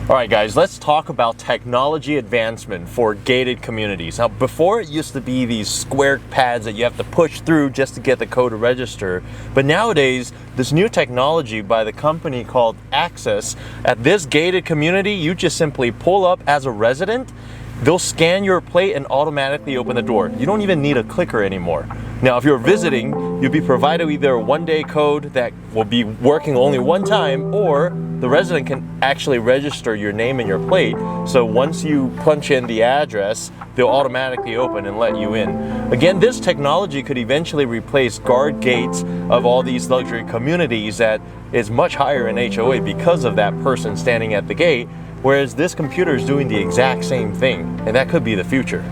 All right, guys, let's talk about technology advancement for gated communities. Now, before it used to be these square pads that you have to push through just to get the code to register. But nowadays, this new technology by the company called Access, at this gated community, you just simply pull up as a resident. They'll scan your plate and automatically open the door. You don't even need a clicker anymore. Now, if you're visiting, you'll be provided either a one-day code that will be working only one time, or the resident can actually register your name and your plate. So once you punch in the address, they'll automatically open and let you in. Again, this technology could eventually replace guard gates of all these luxury communities that is much higher in HOA because of that person standing at the gate. Whereas this computer is doing the exact same thing, and that could be the future.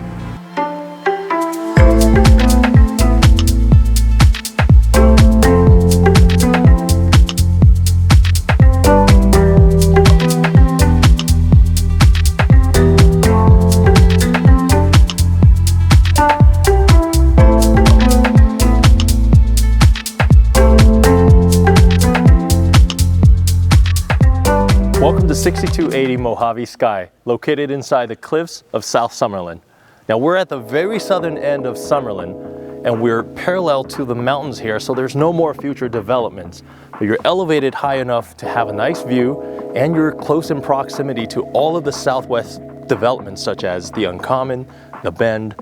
Welcome to 6280 Mojave Sky, located inside the cliffs of South Summerlin. Now we're at the very southern end of Summerlin, and we're parallel to the mountains here, so there's no more future developments. But you're elevated high enough to have a nice view, and you're close in proximity to all of the Southwest developments such as the Uncommon, the Bend,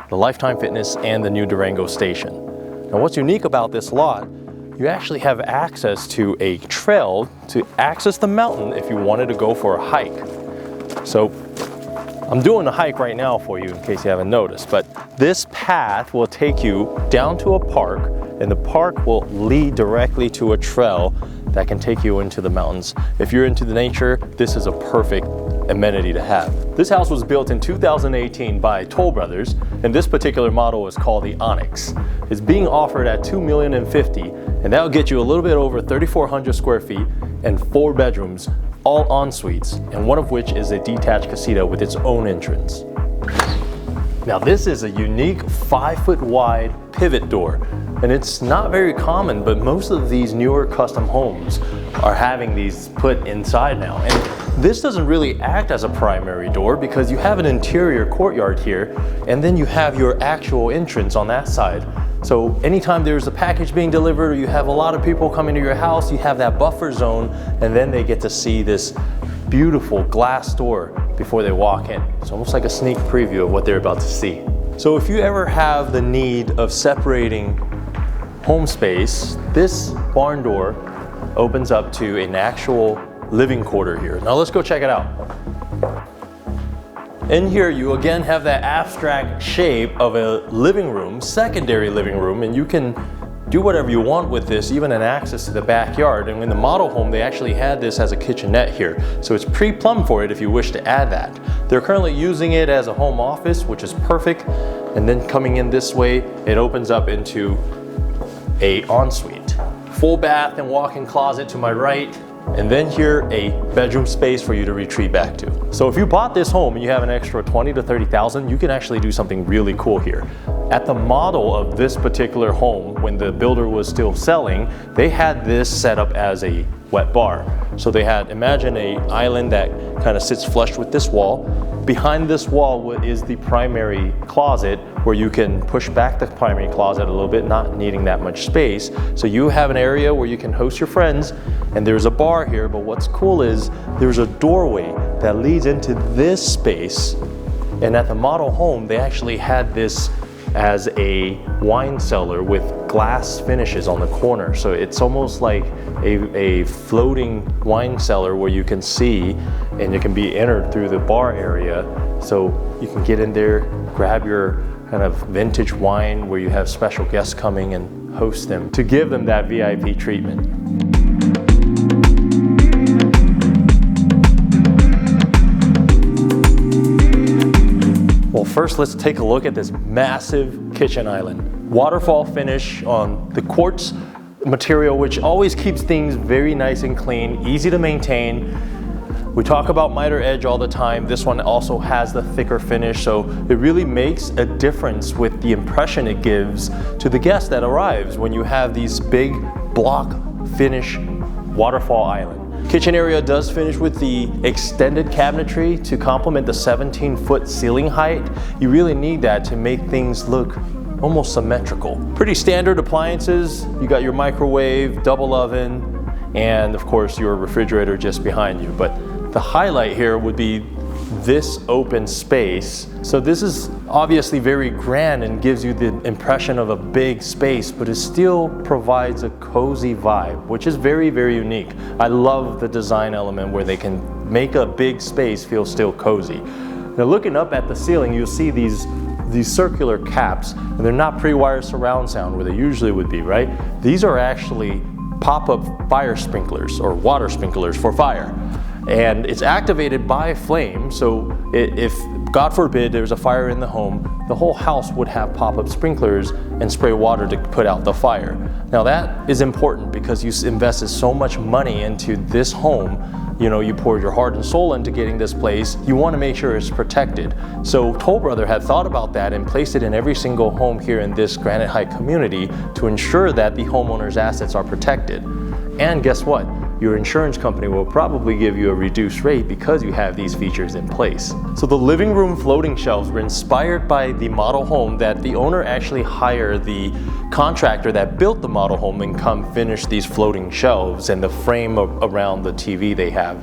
the Lifetime Fitness, and the new Durango Station. Now what's unique about this lot, you actually have access to a trail to access the mountain if you wanted to go for a hike. So I'm doing a hike right now for you in case you haven't noticed, but this path will take you down to a park, and the park will lead directly to a trail that can take you into the mountains. If you're into the nature, this is a perfect amenity to have. This house was built in 2018 by Toll Brothers, and this particular model is called the Onyx. It's being offered at $2,050,000, and that'll get you a little bit over 3,400 square feet and 4 bedrooms, all en suites, and one of which is a detached casita with its own entrance. Now this is a unique 5-foot wide pivot door, and it's not very common, but most of these newer custom homes are having these put inside now. And this doesn't really act as a primary door because you have an interior courtyard here, and then you have your actual entrance on that side. So anytime there's a package being delivered or you have a lot of people coming to your house, you have that buffer zone, and then they get to see this beautiful glass door before they walk in. It's almost like a sneak preview of what they're about to see. So if you ever have the need of separating home space, this barn door opens up to an actual living quarter here. Now let's go check it out. In here, you again have that abstract shape of a living room, secondary living room, and you can do whatever you want with this, even an access to the backyard. And in the model home, they actually had this as a kitchenette here. So it's pre-plumbed for it if you wish to add that. They're currently using it as a home office, which is perfect. And then coming in this way, it opens up into a ensuite. Full bath and walk-in closet to my right. And then here, a bedroom space for you to retreat back to. So if you bought this home and you have an extra $20,000 to $30,000, you can actually do something really cool here. At the model of this particular home, when the builder was still selling, they had this set up as a wet bar. So they had, imagine an island that kind of sits flush with this wall. Behind this wall is the primary closet where you can push back the primary closet a little bit, not needing that much space. So you have an area where you can host your friends, and there's a bar here, but what's cool is there's a doorway that leads into this space. And at the model home, they actually had this as a wine cellar with glass finishes on the corner. So it's almost like a floating wine cellar where you can see, and it can be entered through the bar area. So you can get in there, grab your kind of vintage wine where you have special guests coming and host them to give them that VIP treatment. Well, first let's take a look at this massive kitchen island. Waterfall finish on the quartz material, which always keeps things very nice and clean, easy to maintain. We talk about miter edge all the time. This one also has the thicker finish, so it really makes a difference with the impression it gives to the guest that arrives when you have these big block finish waterfall island. Kitchen area does finish with the extended cabinetry to complement the 17-foot ceiling height. You really need that to make things look almost symmetrical. Pretty standard appliances. You got your microwave, double oven, and of course your refrigerator just behind you. But the highlight here would be this open space. So this is obviously very grand and gives you the impression of a big space, but it still provides a cozy vibe, which is very, very unique. I love the design element where they can make a big space feel still cozy. Now looking up at the ceiling, you'll see these circular caps, and they're not pre-wired surround sound where they usually would be, right? These are actually pop-up fire sprinklers or water sprinklers for fire. And it's activated by flame, so if, God forbid, there's a fire in the home, the whole house would have pop-up sprinklers and spray water to put out the fire. Now that is important because you invested so much money into this home. You know, you poured your heart and soul into getting this place. You want to make sure it's protected. So Toll Brother had thought about that and placed it in every single home here in this Granite Heights community to ensure that the homeowner's assets are protected. And guess what? Your insurance company will probably give you a reduced rate because you have these features in place. So the living room floating shelves were inspired by the model home that the owner actually hired the contractor that built the model home and come finish these floating shelves and the frame around the TV they have.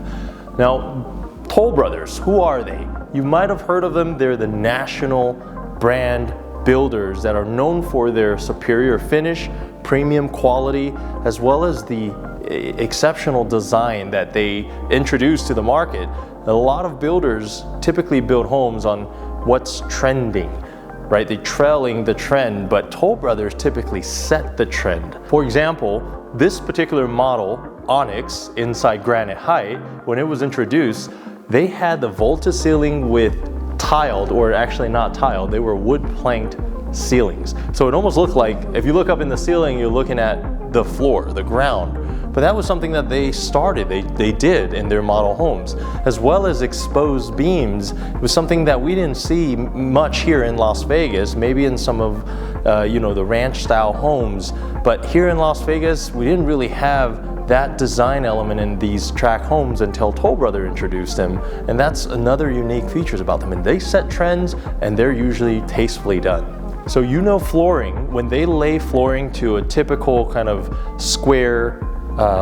Now, Toll Brothers, who are they? You might have heard of them. They're the national brand builders that are known for their superior finish, premium quality, as well as the exceptional design that they introduce to the market. A lot of builders typically build homes on what's trending, right? They're trailing the trend, but Toll Brothers typically set the trend. For example, this particular model, Onyx, inside Granite Heights, when it was introduced, they had the vaulted ceiling with tiled, or actually not tiled, they were wood planked ceilings. So it almost looked like, if you look up in the ceiling, you're looking at the floor, the ground. But that was something that they started, they did in their model homes, as well as exposed beams. It was something that we didn't see much here in Las Vegas, maybe in some of the ranch style homes. But here in Las Vegas, we didn't really have that design element in these tract homes until Toll Brother introduced them. And that's another unique features about them. And they set trends, and they're usually tastefully done. So flooring, when they lay flooring to a typical kind of square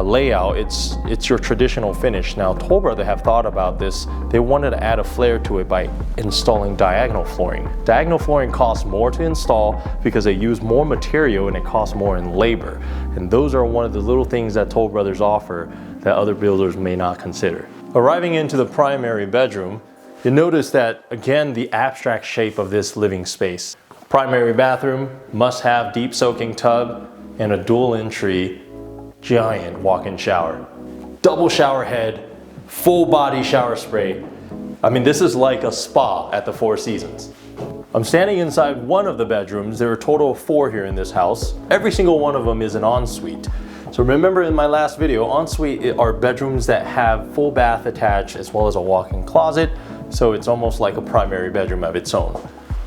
layout, it's your traditional finish. Now Toll Brother have thought about this. They wanted to add a flair to it by installing diagonal flooring. Diagonal flooring costs more to install because they use more material and it costs more in labor. And those are one of the little things that Toll Brothers offer that other builders may not consider. Arriving into the primary bedroom, you notice that again the abstract shape of this living space. Primary bathroom, must have deep soaking tub and a dual entry giant walk-in shower. Double shower head, full body shower spray. I mean, this is like a spa at the Four Seasons. I'm standing inside one of the bedrooms. There are a total of 4 here in this house. Every single one of them is an ensuite. So remember in my last video, ensuite are bedrooms that have full bath attached as well as a walk-in closet. So it's almost like a primary bedroom of its own.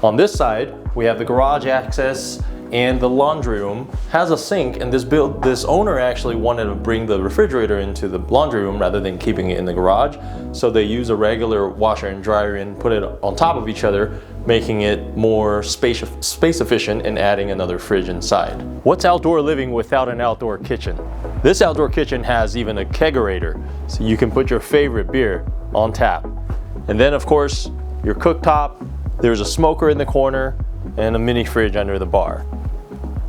On this side, we have the garage access, and the laundry room has a sink, and this owner actually wanted to bring the refrigerator into the laundry room rather than keeping it in the garage. So they use a regular washer and dryer and put it on top of each other, making it more space efficient and adding another fridge inside. What's outdoor living without an outdoor kitchen? This outdoor kitchen has even a kegerator, so you can put your favorite beer on tap. And then of course, your cooktop, there's a smoker in the corner, and a mini fridge under the bar.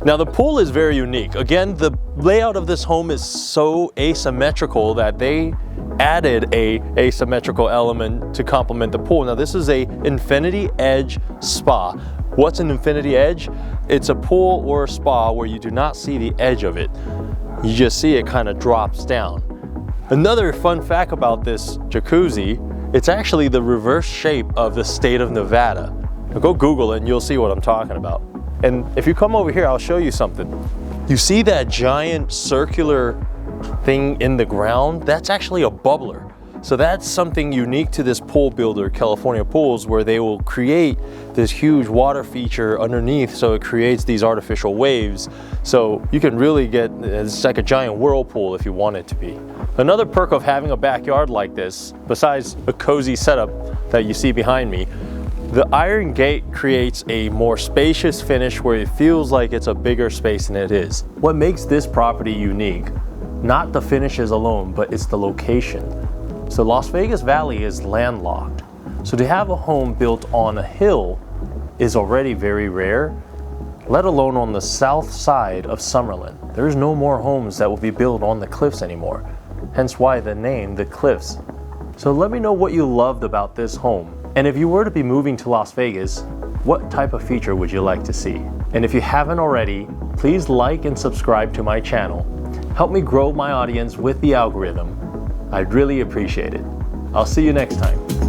Now the pool is very unique. Again, the layout of this home is so asymmetrical that they added a asymmetrical element to complement the pool. Now this is a infinity edge spa. What's an infinity edge? It's a pool or a spa where you do not see the edge of it. You just see it kind of drops down. Another fun fact about this jacuzzi, it's actually the reverse shape of the state of Nevada. Now go Google it and you'll see what I'm talking about. And if you come over here, I'll show you something. You see that giant circular thing in the ground? That's actually a bubbler. So that's something unique to this pool builder, California Pools, where they will create this huge water feature underneath, so it creates these artificial waves. So you can really get, it's like a giant whirlpool if you want it to be. Another perk of having a backyard like this, besides a cozy setup that you see behind me, the iron gate creates a more spacious finish where it feels like it's a bigger space than it is. What makes this property unique, not the finishes alone, but it's the location. So Las Vegas Valley is landlocked. So to have a home built on a hill is already very rare, let alone on the south side of Summerlin. There's no more homes that will be built on the cliffs anymore. Hence why the name, The Cliffs. So let me know what you loved about this home. And if you were to be moving to Las Vegas, what type of feature would you like to see? And if you haven't already, please like and subscribe to my channel. Help me grow my audience with the algorithm. I'd really appreciate it. I'll see you next time.